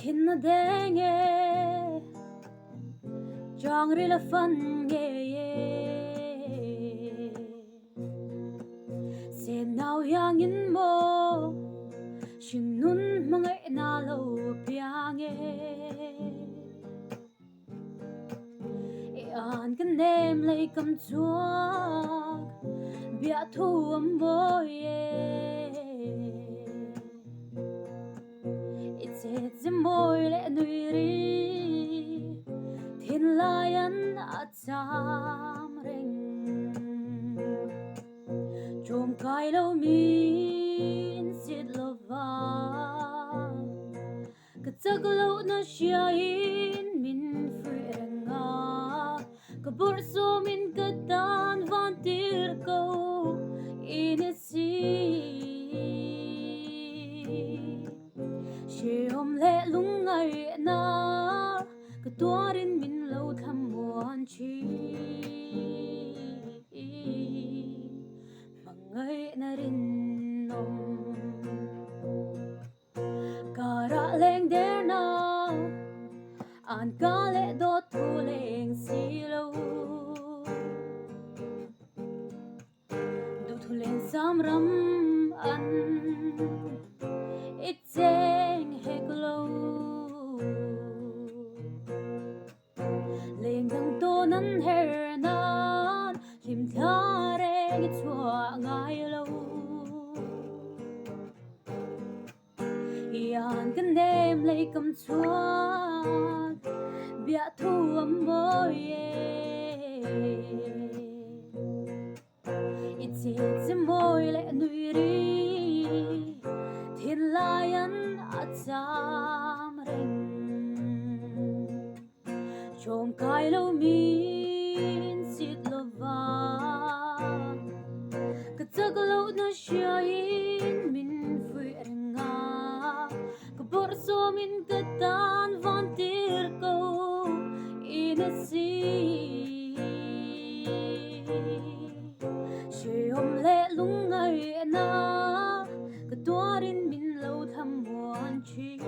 thiên na đenge chang ri la fan nghe se nào yang in mo xin nun Hmangaihna lo piang an kan nem lấy cầm chuak bia thu âm boy it's môi lệ nuôi ri thiên lai an cham reng chôm kai lâu min sit lova cái chắc lâu nó chia in min free nga cái bur so min cái tan van tir câu in it she om lệ lung ngày na cái tua rin min lâu tham muôn chi Hmangaihna rinawm kara leng der na an ka le do thu leng si lo do thu leng sam ram an it cheng hek lo leng dang to nan her nan lim tha reng chua ngai lo yan kan dem lấy cầm chuak bia thu âm boy it's môi lệ nuôi ri thiên lai an cham reng chôm kai lâu min sit lova cái chắc lâu nó chia in min free nga cái bor so min cái tan van tir câu in a sea she om lệ lung ngày na cái tua rin min lâu tham muôn chi